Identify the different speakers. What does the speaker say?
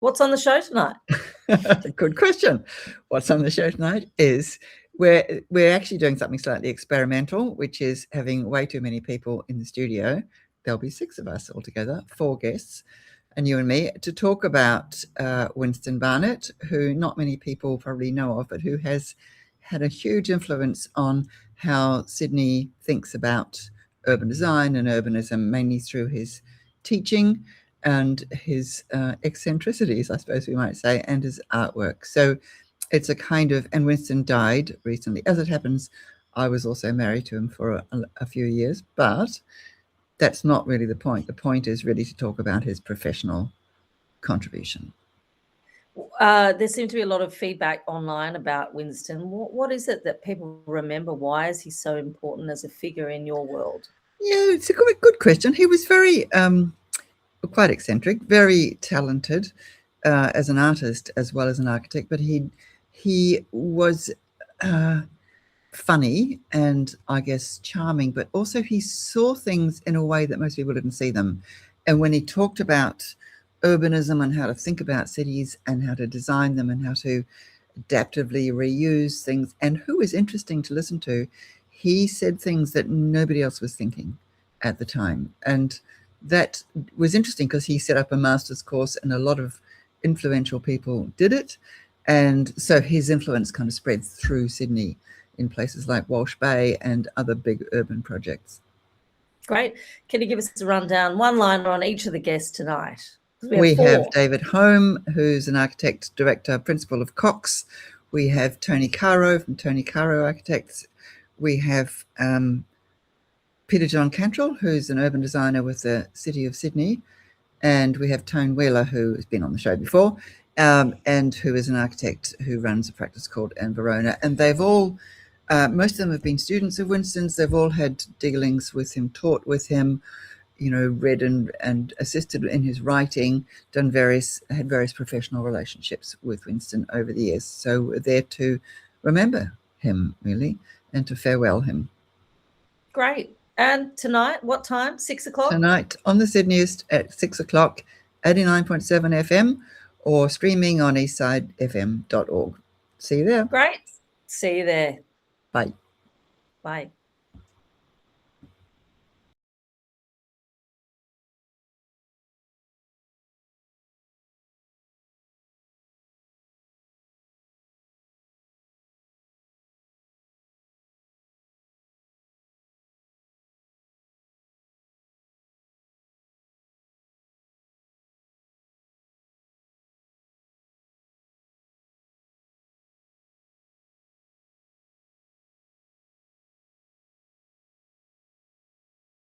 Speaker 1: What's on the show tonight?
Speaker 2: Good question. What's on the show tonight is we're actually doing something slightly experimental, which is having way too many people in the studio. There'll be 6 of us altogether, 4 guests, and you and me, to talk about Winston Barnett, who not many people probably know of, but who has had a huge influence on how Sydney thinks about urban design and urbanism, mainly through his teaching and his eccentricities, I suppose we might say, and his artwork. So it's a kind of, and Winston died recently. As it happens, I was also married to him for a few years, but that's not really the point. The point is really to talk about his professional contribution.
Speaker 1: There seemed to be a lot of feedback online about Winston. What is it that people remember? Why is he so important as a figure in your world?
Speaker 2: Yeah, it's a good question. He was very, quite eccentric, very talented as an artist as well as an architect, but he was funny and I guess charming, but also he saw things in a way that most people didn't see them. And when he talked about urbanism and how to think about cities and how to design them and how to adaptively reuse things, and who was interesting to listen to, he said things that nobody else was thinking at the time. And that was interesting because he set up a master's course and a lot of influential people did it. And so his influence kind of spread through Sydney in places like Walsh Bay and other big urban projects.
Speaker 1: Great. Can you give us a rundown, one liner on each of the guests tonight?
Speaker 2: We have David Home, who's an architect, director, principal of Cox. We have Tony Caro from Tony Caro Architects. We have Peter John Cantrell, who's an urban designer with the City of Sydney. And we have Tone Wheeler, who has been on the show before, and who is an architect who runs a practice called Verona. And they've all, most of them have been students of Winston's. They've all had dealings with him, taught with him, you know, read and assisted in his writing, had various professional relationships with Winston over the years. So we're there to remember him, really, and to farewell him.
Speaker 1: Great. And tonight, what time? 6 o'clock?
Speaker 2: Tonight on the Sydneyist at 6 o'clock, 89.7 FM, or streaming on eastsidefm.org. See you there.
Speaker 1: Great. See you there.
Speaker 2: Bye.
Speaker 1: Bye.